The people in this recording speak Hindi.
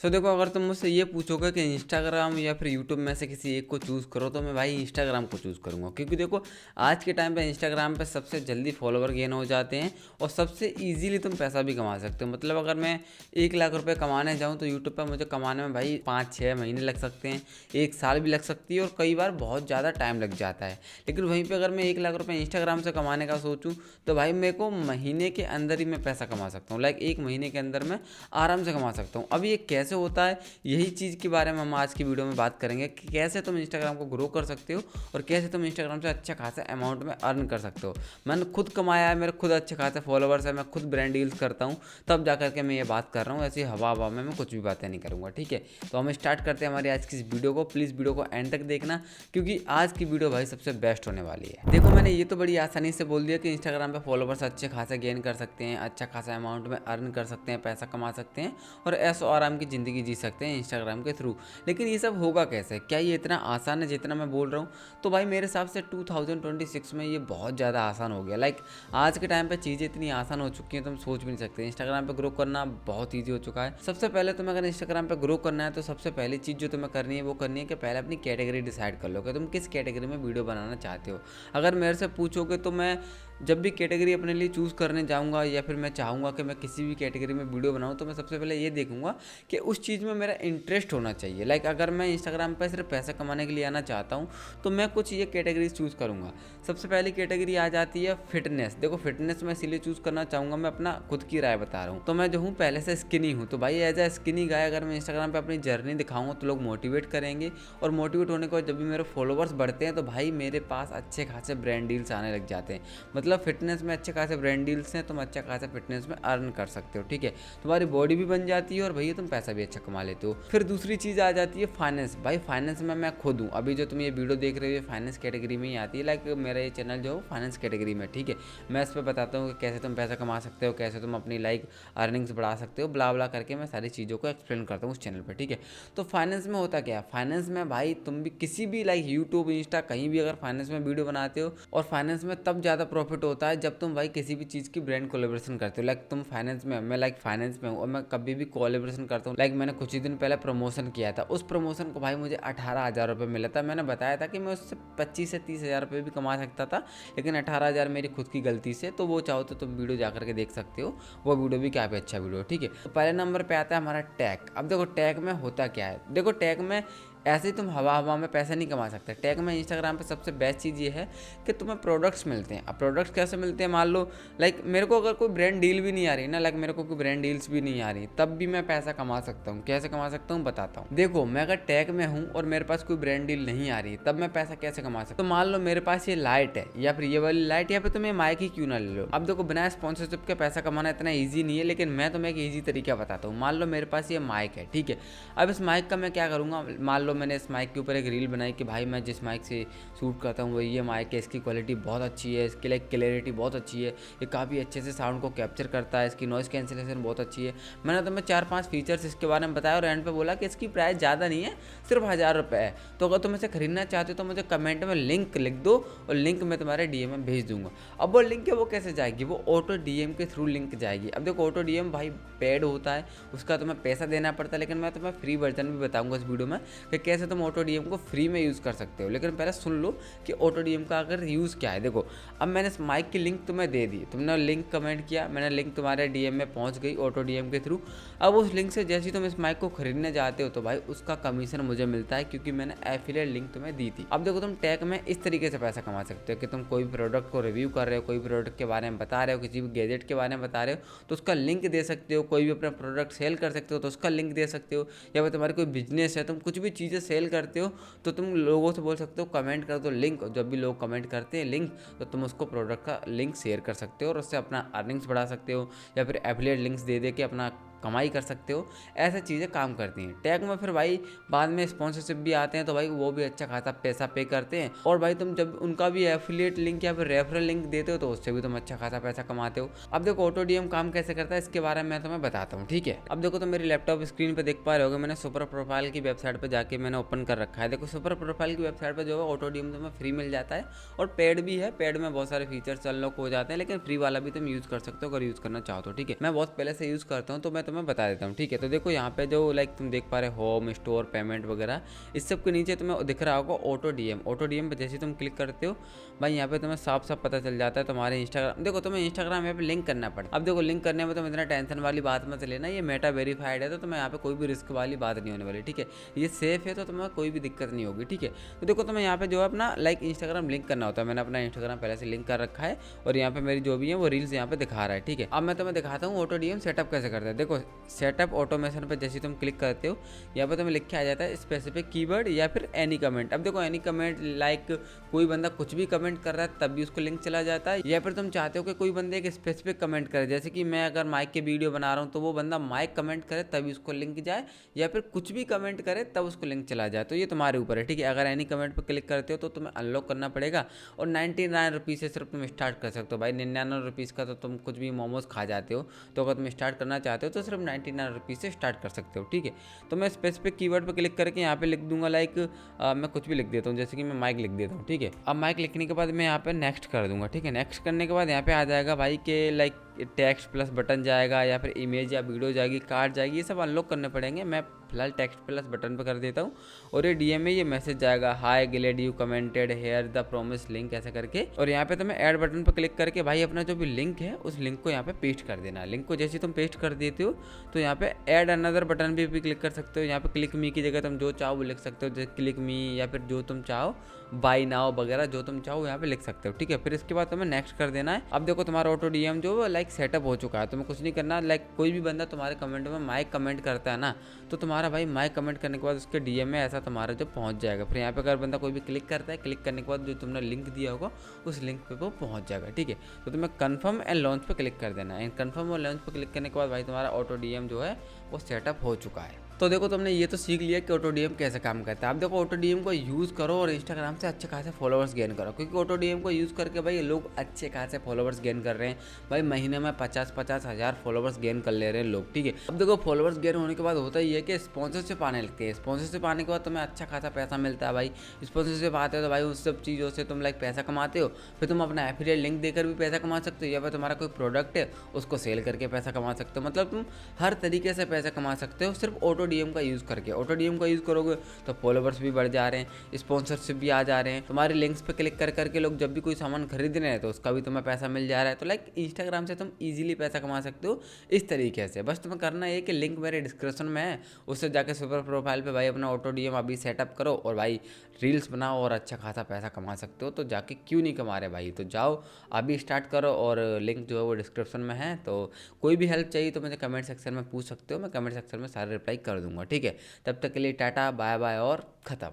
देखो, अगर तुम मुझसे ये पूछोगे कि इंस्टाग्राम या फिर यूट्यूब में से किसी एक को चूज़ करो, तो मैं भाई इंस्टाग्राम को चूज़ करूँगा। क्योंकि देखो, आज के टाइम पे इंस्टाग्राम पे सबसे जल्दी फॉलोवर गेन हो जाते हैं और सबसे इजीली तुम पैसा भी कमा सकते हो। मतलब अगर मैं 1 लाख रुपए कमाने जाऊँ तो यूट्यूब पर मुझे कमाने में भाई 5-6 महीने लग सकते हैं, 1 साल भी लग सकती है और कई बार बहुत ज़्यादा टाइम लग जाता है। लेकिन वहीं पर अगर मैं 1 लाख रुपये इंस्टाग्राम से कमाने का सोचूँ तो भाई मेरे को महीने के अंदर ही मैं पैसा कमा सकता हूँ। लाइक 1 महीने के अंदर मैं आराम से कमा सकता हूँ। अब ये कैसे होता है, यही चीज़ के बारे में हम आज की वीडियो में बात करेंगे कि कैसे तुम इंस्टाग्राम को ग्रो कर सकते हो और कैसे तुम इंस्टाग्राम से अच्छा खासा अमाउंट में अर्न कर सकते हो। मैंने खुद कमाया है, मेरे खुद अच्छे खासे फॉलोवर्स है, मैं खुद ब्रांड डील्स करता हूँ, तब जा करके मैं ये बात कर रहा हूँ। ऐसी हवा हवा में मैं कुछ भी बातें नहीं करूँगा, ठीक है। तो हम स्टार्ट करते हैं हमारी आज की इस वीडियो को। प्लीज़ वीडियो को एंड तक देखना, क्योंकि आज की वीडियो भाई सबसे बेस्ट होने वाली है। देखो, मैंने ये तो बड़ी आसानी से बोल दिया कि इंस्टाग्राम पे फॉलोवर्स अच्छे खासे गेन कर सकते हैं, अच्छा खासा अमाउंट में अर्न कर सकते हैं, पैसा कमा सकते हैं और ऐशो आराम की ज़िंदगी जी सकते हैं इंस्टाग्राम के थ्रू। लेकिन ये सब होगा कैसे, क्या ये इतना आसान है जितना मैं बोल रहा हूँ? तो भाई मेरे हिसाब से 2026 में ये बहुत ज़्यादा आसान हो गया। लाइक आज के टाइम पे चीज़ें इतनी आसान हो चुकी हैं, तुम सोच भी नहीं सकते। इंस्टाग्राम पे ग्रो करना बहुत ईजी हो चुका है। सबसे पहले तुम्हें अगर इंस्टाग्राम पे ग्रो करना है तो सबसे पहली चीज़ जो तुम्हें करनी है वो करनी है कि पहले अपनी कैटेगरी डिसाइड कर लो कि तुम किस कैटेगरी में वीडियो बनाना चाहते हो। अगर मेरे से पूछोगे तो मैं जब भी कैटेगरी अपने लिए चूज़ करने जाऊँगा या फिर मैं चाहूँगा कि मैं किसी भी कैटेगरी में वीडियो बनाऊँ, तो मैं सबसे पहले ये देखूँगा कि उस चीज़ में मेरा इंटरेस्ट होना चाहिए। लाइक अगर मैं इंस्टाग्राम पर सिर्फ पैसा कमाने के लिए आना चाहता हूँ तो मैं कुछ ये कैटेगरीज चूज़ करूँगा। सबसे पहली कैटेगरी आ जाती है फिटनेस। देखो, फिटनेस मैं इसीलिए चूज़ करना चाहूँगा, मैं अपना खुद की राय बता रहा हूँ। तो मैं जो हूँ पहले से स्किनी हूँ, तो भाई एज ए स्किनी गाय अगर मैं इंस्टाग्राम पर अपनी जर्नी दिखाऊँगा तो लोग मोटिवेट करेंगे और मोटिवेट होने के बाद जब भी मेरे फॉलोवर्स बढ़ते हैं तो भाई मेरे पास अच्छे खासे ब्रांड डील्स आने लग जाते हैं। मतलब फिटनेस में अच्छे खासे ब्रांड डील्स हैं, तुम अच्छा खासा फिटनेस में अर्न कर सकते हो, ठीक है। तुम्हारी बॉडी भी बन जाती है और भैया तुम पैसा भी अच्छा कमा लेते हो। फिर दूसरी चीज़ आ जाती है फाइनेंस। भाई फाइनेंस में मैं खुद हूँ, अभी जो तुम ये वीडियो देख रहे हो फाइनेंस कैटेगरी में ही आती है। लाइक मेरा ये चैनल जो है फाइनेंस कैटेगरी में, ठीक है। मैं इस पर बताता हूँ कि कैसे तुम पैसा कमा सकते हो, कैसे तुम अपनी लाइक अर्निंग्स बढ़ा सकते हो, ब्ला ब्ला करके मैं सारी चीज़ों को एक्सप्लेन करता हूँ उस चैनल पर, ठीक है। तो फाइनेंस में होता क्या है, फाइनेंस में भाई तुम भी किसी भी लाइक यूट्यूब इंस्टा कहीं भी अगर फाइनेंस में वीडियो बनाते हो, और फाइनेंस में तब ज़्यादा प्रॉफिट होता है जब तुम भाई किसी भी चीज़ की ब्रांड कोलेब्रेशन करते हो। लाइक तुम फाइनेंस में, मैं लाइक फाइनेंस में हूँ और मैं कभी भी कोलेब्रेशन करता हूँ। लाइक मैंने कुछ ही दिन पहले प्रमोशन किया था, उस प्रमोशन को भाई मुझे 18,000 रुपये मिला था। मैंने बताया था कि मैं उससे 25 से 30,000 रुपये भी कमा सकता था, लेकिन 18,000 मेरी खुद की गलती से। तो वो चाहो तो तुम वीडियो जाकर के देख सकते हो, वो वीडियो भी काफ़ी अच्छा वीडियो, ठीक है। तो पहले नंबर पे आता है हमारा टैग। अब देखो टैग में होता क्या है, देखो टैग में ऐसे ही तुम हवा हवा में पैसा नहीं कमा सकते। टैग में इंस्टाग्राम पे सबसे बेस्ट चीज़ ये है कि तुम्हें प्रोडक्ट्स मिलते हैं। अब प्रोडक्ट्स कैसे मिलते हैं, मान लो लाइक मेरे को अगर कोई ब्रांड डील भी नहीं आ रही ना, लाइक मेरे को कोई ब्रांड डील्स भी नहीं आ रही, तब भी मैं पैसा कमा सकता हूँ। कैसे कमा सकता हूँ बताता हूँ। देखो, मैं अगर टैग में हूँ और मेरे पास कोई ब्रांड डील नहीं आ रही, तब मैं पैसा कैसे कमा सकता हूँ। तो मान लो मेरे पास ये लाइट है या फिर ये वाली लाइट, या फिर तुम ये माइक ही क्यों ना ले लो। अब देखो, बिना स्पॉन्सरशिप के पैसा कमाना इतना ईजी नहीं है, लेकिन मैं तुम्हें एक ईजी तरीका बताता हूँ। मान लो मेरे पास ये माइक है, ठीक है। अब इस माइक का मैं क्या करूँगा, मान लो मैंने इस माइक के ऊपर एक रील बनाई कि भाई मैं जिस माइक से शूट करता हूँ वो ये माइक है, इसकी क्वालिटी बहुत अच्छी है, इसकी लाइक क्लैरिटी बहुत अच्छी है, ये काफ़ी अच्छे से साउंड को कैप्चर करता है, इसकी नॉइज़ कैंसिलेशन बहुत अच्छी है। मैंने तुम्हें 4-5 फीचर्स इसके बारे में बताया और एंड पे बोला कि इसकी प्राइस ज़्यादा नहीं है, सिर्फ 1,000 रुपये है। तो अगर तुम इसे खरीदना चाहते हो तो मुझे कमेंट में लिंक लिख दो और लिंक मैं तुम्हारे डीएम में भेज दूंगा। अब वो लिंक है वो कैसे जाएगी, वो ऑटो डीएम के थ्रू लिंक जाएगी। अब देखो, ऑटो डीएम भाई पेड होता है, उसका तुम्हें पैसा देना पड़ता है, लेकिन मैं तुम्हें फ्री वर्जन भी बताऊंगा इस वीडियो में कि कैसे तुम ऑटो डीएम को फ्री में यूज़ कर सकते हो। लेकिन पहले सुन लो कि ऑटो डीएम का अगर यूज़ क्या है। देखो, अब मैंने इस माइक की लिंक तुम्हें दे दी, तुमने लिंक कमेंट किया, मैंने लिंक तुम्हारे डीएम में पहुंच गई ऑटो डीएम के थ्रू। अब उस लिंक से जैसे ही तुम इस माइक को खरीदने जाते हो तो भाई उसका कमीशन मुझे मिलता है, क्योंकि मैंने एफिलिएट लिंक तुम्हें दी थी। अब देखो, तुम टैग में इस तरीके से पैसा कमा सकते हो कि तुम कोई भी प्रोडक्ट को रिव्यू कर रहे हो, कोई प्रोडक्ट के बारे में बता रहे हो, किसी भी गैजेट के बारे में बता रहे हो तो उसका लिंक दे सकते हो। कोई भी अपना प्रोडक्ट सेल कर सकते हो तो उसका लिंक दे सकते हो। या फिर तुम्हारी कोई बिजनेस है, तुम कुछ भी चीज़ें सेल करते हो तो तुम लोगों से बोल सकते हो कमेंट कर दो लिंक। जब भी लोग कमेंट करते हैं लिंक, तो तुम उसको प्रोडक्ट का लिंक शेयर कर सकते हो और उससे अपना अर्निंग्स बढ़ा सकते हो, या फिर एफिलिएट लिंक्स दे दे के अपना कमाई कर सकते हो। ऐसे चीज़ें काम करती हैं। टैग में फिर भाई बाद में स्पॉन्सरशिप भी आते हैं तो भाई वो भी अच्छा खासा पैसा पे करते हैं। और भाई तुम जब उनका भी एफिलिएट लिंक या फिर रेफरल लिंक देते हो तो उससे भी तुम अच्छा खासा पैसा कमाते हो। अब देखो, ऑटो डीएम काम कैसे करता है इसके बारे में मैं तुम्हें बताता हूँ, ठीक है। अब देखो, तुम मेरी लैपटॉप स्क्रीन पर देख पा रहे होगे, मैंने सुपर प्रोफाइल की वेबसाइट पर जाके मैंने ओपन कर रखा है। देखो, सुपर प्रोफाइल की वेबसाइट पर जो है ऑटो डीएम तुम्हें फ्री मिल जाता है और पेड भी है। पेड में बहुत सारे फीचर्स अनलॉक हो जाते हैं, लेकिन फ्री वाला भी तुम यूज़ कर सकते हो अगर यूज़ करना चाहो तो, ठीक है। मैं बहुत पहले से यूज़ करता हूँ तो मैं तुम्हें बता देता हूँ, ठीक है। तो देखो यहाँ पे जो लाइक तुम देख पा रहे हो होम, स्टोर, पेमेंट वगैरह, इस सब के नीचे तुम्हें दिख रहा होगा ऑटो डीएम। ऑटो डीएम पे जैसे तुम क्लिक करते हो भाई यहाँ पे तुम्हें साफ साफ पता चल जाता है तुम्हारे इंस्टाग्राम। देखो तुम्हें इंस्टाग्राम यहाँ पे लिंक करना पड़ता है। अब देखो लिंक करने में तुम इतना टेंशन वाली बात मत लेना, ये मेटा वेरीफाइड है तो तुम्हें यहाँ पे कोई भी रिस्क वाली बात नहीं होने वाली, ठीक है। ये सेफ है तो तुम्हें कोई भी दिक्कत नहीं होगी, ठीक है। तो देखो तुम्हें यहाँ पे जो है अपना लाइक इंस्टाग्राम लिंक करना होता है। मैंने अपना इंस्टाग्राम पहले से लिंक कर रखा है और यहाँ पे मेरी जो भी है वो रील्स यहाँ पे दिखा रहा है, ठीक है। अब मैं तुम्हें दिखाता हूँ ऑटो डीएम सेटअप कैसे करते हैं। देखो सेटअप ऑटोमेशन पे जैसे तुम क्लिक करते हो यहाँ पे तुम्हें लिख के आ जाता है स्पेसिफिक कीवर्ड या फिर एनी कमेंट। अब देखो एनी कमेंट लाइक कोई बंदा कुछ भी कमेंट कर रहा है तब भी उसको लिंक चला जाता है, या फिर तुम चाहते हो कि कोई बंदे एक स्पेसिफिक कमेंट करे, जैसे कि मैं अगर माइक के वीडियो बना रहा हूँ तो वो बंदा माइक कमेंट करे तभी उसको लिंक जाए, या फिर कुछ भी कमेंट करे तब उसको लिंक चला जाए। तो ये तुम्हारे ऊपर है, ठीक है। अगर एनी कमेंट पर क्लिक करते हो तो तुम्हें अनलॉक करना पड़ेगा और 99 रुपीज़ से सिर्फ तुम स्टार्ट कर सकते हो भाई। 99 रुपीज़ का तो तुम कुछ भी मोमोज खा जाते हो, तो अगर तुम स्टार्ट करना चाहते हो तो सिर्फ 99 रुपीज़ से स्टार्ट कर सकते हो, ठीक है। तो मैं स्पेसिफिक कीवर्ड पर क्लिक करके यहाँ पे लिख दूंगा लाइक मैं कुछ भी लिख देता हूँ, जैसे कि मैं माइक लिख देता हूँ, ठीक है। अब माइक लिखने के बाद मैं यहाँ पे नेक्स्ट कर दूंगा, ठीक है। नेक्स्ट करने के बाद यहाँ पे आ जाएगा भाई के लाइक टेक्स्ट प्लस बटन जाएगा या फिर इमेज या वीडियो जाएगी, कार्ड जाएगी, ये सब अनलॉक करने पड़ेंगे। मैं फिलहाल टेक्स्ट प्लस बटन पर कर देता हूँ और ये डीएम में ये मैसेज जाएगा, hi glad you commented here the promise link, ऐसा करके। और यहाँ पे तुम्हें ऐड बटन पर क्लिक करके भाई अपना जो भी लिंक है उस लिंक को यहाँ पे पेस्ट कर देना। लिंक को जैसे तुम पेस्ट कर देते हो तो यहाँ पे ऐड अनदर बटन भी क्लिक कर सकते हो। यहाँ पे क्लिक मी की जगह तुम जो चाहो वो लिख सकते हो, जैसे क्लिक मी या फिर जो तुम चाहो बाय नाउ वगैरह जो तुम चाहो यहाँ पे लिख सकते हो, ठीक है। फिर इसके बाद तुम्हें नेक्स्ट कर देना है। अब देखो तुम्हारा ऑटो डीएम जो लाइक सेटअप हो चुका है, तुम्हें कुछ नहीं करना। लाइक कोई भी बंदा तुम्हारे कमेंट में माइक कमेंट करता है ना, तो तुम्हारा भाई माइक कमेंट करने के बाद उसके डीएम में ऐसा तुम्हारा जो पहुंच जाएगा। फिर यहाँ पे अगर बंदा कोई भी क्लिक करता है, क्लिक करने के बाद जो तुमने लिंक दिया होगा उस लिंक पे वो पहुंच जाएगा, ठीक है। तो तुम्हें कन्फर्म एंड लॉन्च पे क्लिक कर देना है। कन्फर्म और लॉन्च पे क्लिक करने के बाद भाई तुम्हारा ऑटो डीएम जो है वो सेटअप हो चुका है। तो देखो तुमने ये तो सीख लिया कि ऑटो डीएम कैसे काम करता है। अब देखो ऑटो डीएम को यूज़ करो और इंस्टाग्राम से अच्छे खासे फॉलोअर्स गेन करो, क्योंकि ऑटो डीएम को यूज़ करके भाई लोग अच्छे खासे फॉलोअर्स गेन कर रहे हैं भाई। महीने में 50-50 हज़ार फॉलोअर्स गेन कर ले रहे हैं लोग, ठीक है। अब देखो फॉलोअर्स गेन होने के बाद होता ही है कि स्पॉन्सरशिप आने लगती है। स्पॉन्सरशिप आने के बाद तुम्हें अच्छा खासा पैसा मिलता है भाई। स्पॉन्सरशिप आते हो तो भाई उस सब चीज़ों से तुम लाइक पैसा कमाते हो। फिर तुम अपना एफिलिएट लिंक देकर भी पैसा कमा सकते हो, या फिर तुम्हारा कोई प्रोडक्ट है उसको सेल करके पैसा कमा सकते हो। मतलब तुम हर तरीके से पैसा कमा सकते हो सिर्फ ऑटो डीएम का यूज़ करके। ऑटो डीएम का यूज़ करोगे तो फॉलोवर्स भी बढ़ जा रहे हैं, स्पॉन्सरशिप भी आ जा रहे हैं, तुम्हारे लिंक्स पे क्लिक कर करके लोग जब भी कोई सामान खरीद रहे हैं तो उसका भी तुम्हें पैसा मिल जा रहा है। तो लाइक इंस्टाग्राम से तुम इजीली पैसा कमा सकते हो इस तरीके से। बस तुम्हें करना है कि लिंक मेरे डिस्क्रिप्शन में है, उससे जाकर सुपर प्रोफाइल पे भाई अपना ऑटो डीएम अभी सेटअप करो और भाई रील्स बनाओ और अच्छा खासा पैसा कमा सकते हो। तो जाके क्यों नहीं कमा रहे भाई, तो जाओ अभी स्टार्ट करो और लिंक जो है वो डिस्क्रिप्शन में है। तो कोई भी हेल्प चाहिए तो मुझे कमेंट सेक्शन में पूछ सकते हो, मैं कमेंट सेक्शन में सारे रिप्लाई कर दूंगा, ठीक है। तब तक के लिए टाटा बाय बाय और ख़त्म।